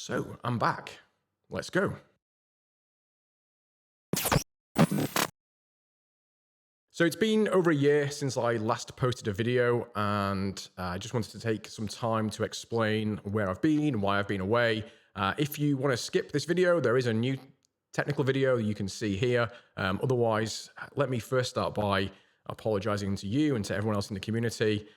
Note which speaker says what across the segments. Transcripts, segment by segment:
Speaker 1: So I'm back. Let's go. So it's been over a year since I last posted a video, and I just wanted to take some time to explain where I've been, why I've been away. If you want to skip this video, there is a new technical video you can see here. Otherwise, let me first start by apologizing to you and to everyone else in the community.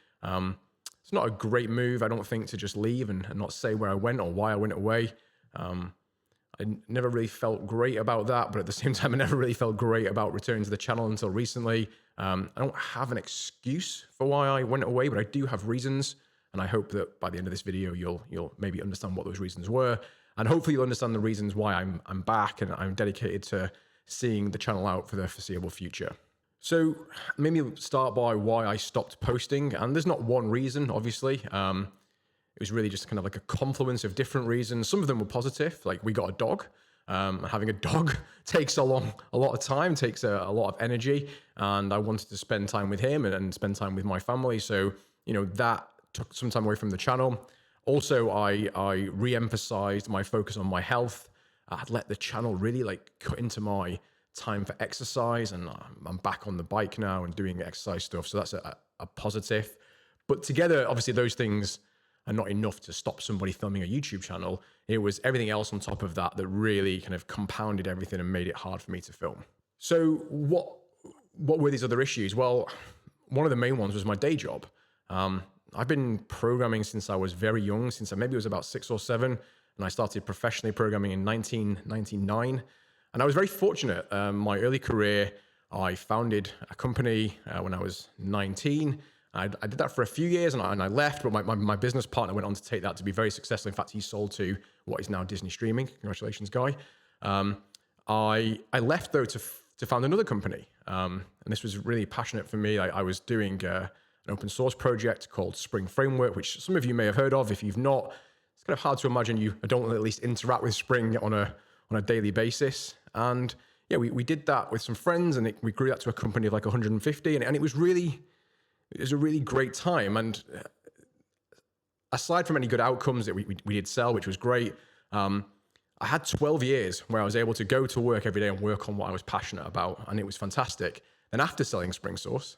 Speaker 1: It's not a great move, I don't think, to just leave and not say where I went or why I went away. I never really felt great about that, but at the same time, I never really felt great about returning to the channel until recently. I don't have an excuse for why I went away, but I do have reasons, and I hope that by the end of this video, you'll maybe understand what those reasons were, and hopefully you'll understand the reasons why I'm back and I'm dedicated to seeing the channel out for the foreseeable future. So maybe start by why I stopped posting, and there's not one reason, obviously. It was really just kind of like a confluence of different reasons. Some of them were positive, like we got a dog. Having a dog takes a lot of time, takes a lot of energy, and I wanted to spend time with him and spend time with my family. So, that took some time away from the channel. Also, I re-emphasized my focus on my health. I'd let the channel really cut into my time for exercise, and I'm back on the bike now and doing exercise stuff. So that's a positive. But together, obviously, those things are not enough to stop somebody filming a YouTube channel. It was everything else on top of that that really kind of compounded everything and made it hard for me to film. So what were these other issues? Well, one of the main ones was my day job. I've been programming since I was very young, since maybe I was about 6 or 7, and I started professionally programming in 1999. And I was very fortunate. My early career, I founded a company when I was 19. I did that for a few years and I left, but my business partner went on to take that to be very successful. In fact, he sold to what is now Disney Streaming. Congratulations, Guy. I left though to found another company. And this was really passionate for me. I was doing an open source project called Spring Framework, which some of you may have heard of. If you've not, it's kind of hard to imagine you don't at least interact with Spring on a daily basis. And yeah, we did that with some friends, and we grew that to a company of like 150, and it was a really great time. And aside from any good outcomes that we did sell, which was great, I had 12 years where I was able to go to work every day and work on what I was passionate about, and it was fantastic. Then after selling SpringSource,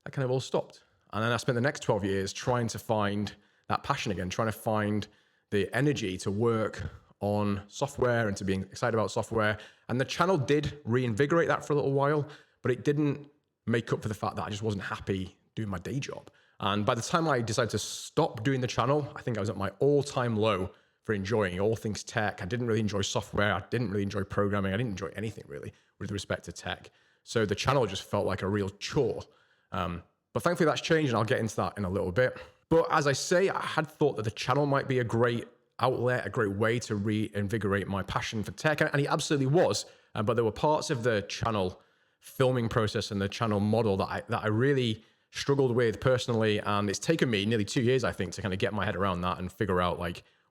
Speaker 1: that kind of all stopped. And then I spent the next 12 years trying to find that passion again, trying to find the energy to work on software and to being excited about software. And the channel did reinvigorate that for a little while, but it didn't make up for the fact that I just wasn't happy doing my day job. And by the time I decided to stop doing the channel, I think I was at my all-time low for enjoying all things tech. I didn't really enjoy software. I didn't really enjoy programming. I didn't enjoy anything really with respect to tech. So the channel just felt like a real chore. But thankfully that's changed, and I'll get into that in a little bit. But as I say, I had thought that the channel might be a great outlet, a great way to reinvigorate my passion for tech. And it absolutely was. But there were parts of the channel filming process and the channel model that I really struggled with personally, and it's taken me nearly 2 years, I think, to kind of get my head around that and figure out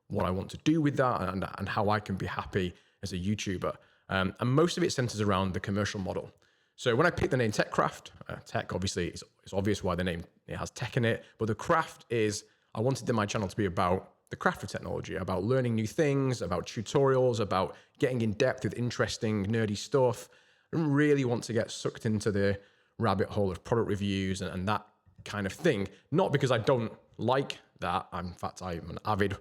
Speaker 1: what I want to do with that and how I can be happy as a YouTuber. And most of it centers around the commercial model. So when I picked the name TechCraft, tech obviously it's obvious why the name, it has tech in it, but the craft is, I wanted my channel to be about the craft of technology, about learning new things, about tutorials, about getting in depth with interesting, nerdy stuff. I didn't really want to get sucked into the rabbit hole of product reviews and that kind of thing. Not because I don't like that. In fact, I'm an avid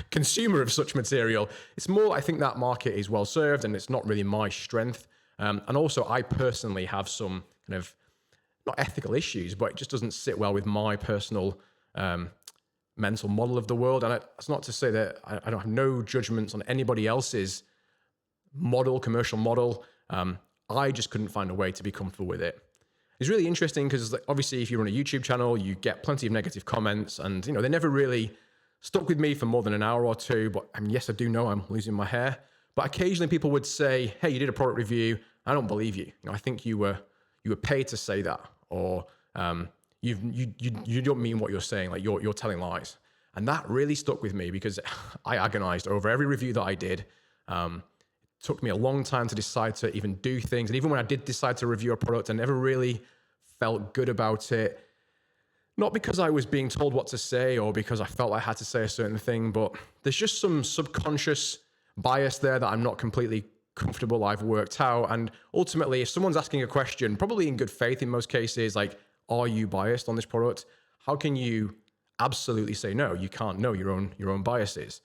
Speaker 1: consumer of such material. It's more, I think that market is well served and it's not really my strength. And also I personally have some kind of, not ethical issues, but it just doesn't sit well with my personal mental model of the world. And it's not to say that I don't have no judgments on anybody else's commercial model. I just couldn't find a way to be comfortable with it. It's really interesting because obviously if you run a YouTube channel, you get plenty of negative comments, and they never really stuck with me for more than an hour or two. But yes, I do know I'm losing my hair, but occasionally people would say, hey, you did a product review. I don't believe you. I think you were paid to say that, or you don't mean what you're saying. Like you're telling lies. And that really stuck with me because I agonized over every review that I did. Took me a long time to decide to even do things. And even when I did decide to review a product, I never really felt good about it. Not because I was being told what to say or because I felt I had to say a certain thing, but there's just some subconscious bias there that I'm not completely comfortable I've worked out. And ultimately, if someone's asking a question, probably in good faith in most cases, like, are you biased on this product? How can you absolutely say no? You can't know your own biases.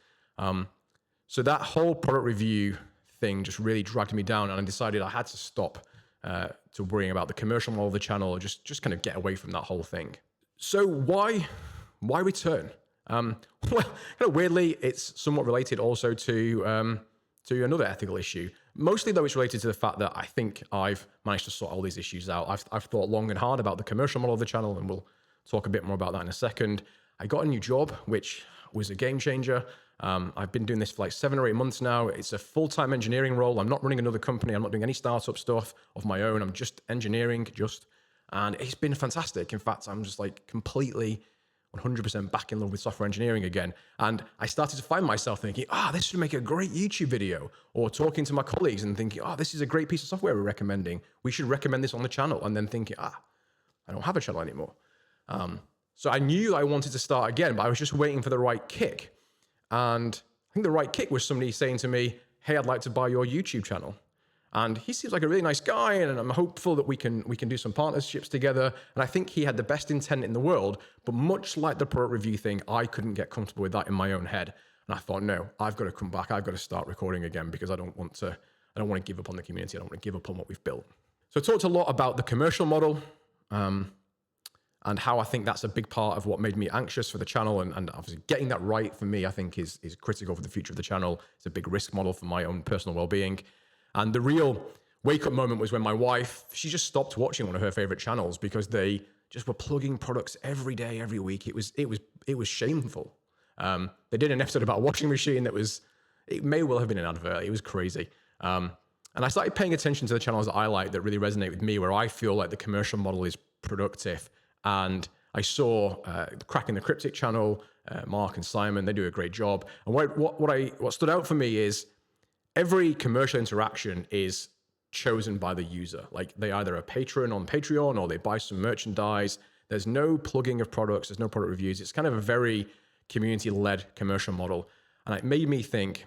Speaker 1: So that whole product review thing just really dragged me down, and I decided I had to stop to worrying about the commercial model of the channel, or just kind of get away from that whole thing. So why return? Well, kind of weirdly, it's somewhat related also to another ethical issue. Mostly, though, it's related to the fact that I think I've managed to sort all these issues out. I've thought long and hard about the commercial model of the channel, and we'll talk a bit more about that in a second. I got a new job, which was a game changer. I've been doing this for like 7 or 8 months now. It's a full-time engineering role. I'm not running another company. I'm not doing any startup stuff of my own. I'm just engineering, and it's been fantastic. In fact, I'm just like completely 100% back in love with software engineering again. And I started to find myself thinking, this would make a great YouTube video, or talking to my colleagues and thinking, this is a great piece of software we're recommending. We should recommend this on the channel. And then thinking, I don't have a channel anymore. So I knew I wanted to start again, but I was just waiting for the right kick. And I think the right kick was somebody saying to me, hey, I'd like to buy your YouTube channel. And he seems like a really nice guy, and I'm hopeful that we can do some partnerships together. And I think he had the best intent in the world, but much like the product review thing, I couldn't get comfortable with that in my own head. And I thought, no, I've got to come back. I've got to start recording again, because I don't want to give up on the community. I don't want to give up on what we've built. So I talked a lot about the commercial model, and how I think that's a big part of what made me anxious for the channel. And obviously getting that right for me, I think is critical for the future of the channel. It's a big risk model for my own personal well-being. And the real wake-up moment was when my wife, she just stopped watching one of her favorite channels because they just were plugging products every day, every week. It was shameful. They did an episode about a washing machine it may well have been an advert. It was crazy. And I started paying attention to the channels that I like, that really resonate with me, where I feel like the commercial model is productive. And I saw Cracking the Cryptic channel, Mark and Simon, they do a great job. And what stood out for me is every commercial interaction is chosen by the user. Like, they either are a patron on Patreon or they buy some merchandise. There's no plugging of products. There's no product reviews. It's kind of a very community-led commercial model. And it made me think,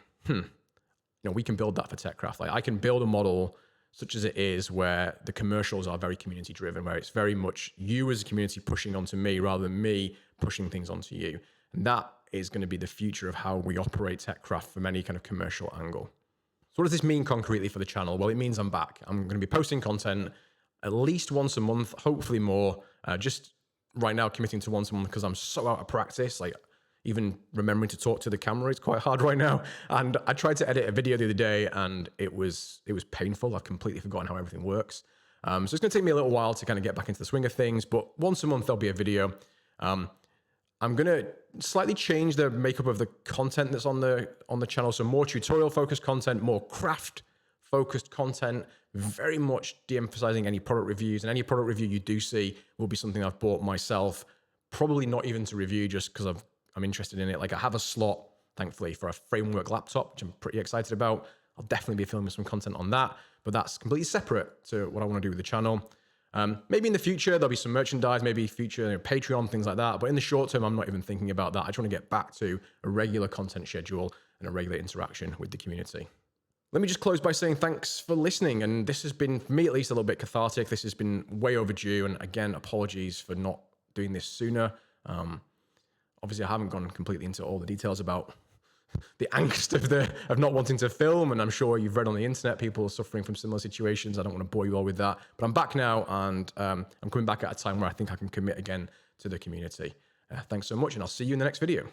Speaker 1: we can build that for TechCraft. Like, I can build a model such as it is, where the commercials are very community driven, where it's very much you as a community pushing onto me rather than me pushing things onto you. And that is going to be the future of how we operate TechCraft from any kind of commercial angle. So what does this mean concretely for the channel? Well, it means I'm back. I'm going to be posting content at least once a month, hopefully more. Just right now committing to once a month because I'm so out of practice. Like, even remembering to talk to the camera is quite hard right now. And I tried to edit a video the other day, and it was painful. I've completely forgotten how everything works. So it's going to take me a little while to kind of get back into the swing of things, but once a month there'll be a video. I'm going to slightly change the makeup of the content that's on the channel. So more tutorial focused content, more craft focused content, very much de-emphasizing any product reviews. And any product review you do see will be something I've bought myself, probably not even to review, just because I'm interested in it. Like, I have a slot, thankfully, for a Framework laptop, which I'm pretty excited about. I'll definitely be filming some content on that, but that's completely separate to what I want to do with the channel. Maybe in the future, there'll be some merchandise, maybe future Patreon, things like that. But in the short term, I'm not even thinking about that. I just want to get back to a regular content schedule and a regular interaction with the community. Let me just close by saying thanks for listening. And this has been, for me at least, a little bit cathartic. This has been way overdue. And again, apologies for not doing this sooner. Obviously, I haven't gone completely into all the details about the angst of not wanting to film, and I'm sure you've read on the internet people suffering from similar situations. I don't want to bore you all with that, but I'm back now, and I'm coming back at a time where I think I can commit again to the community. Thanks so much, and I'll see you in the next video.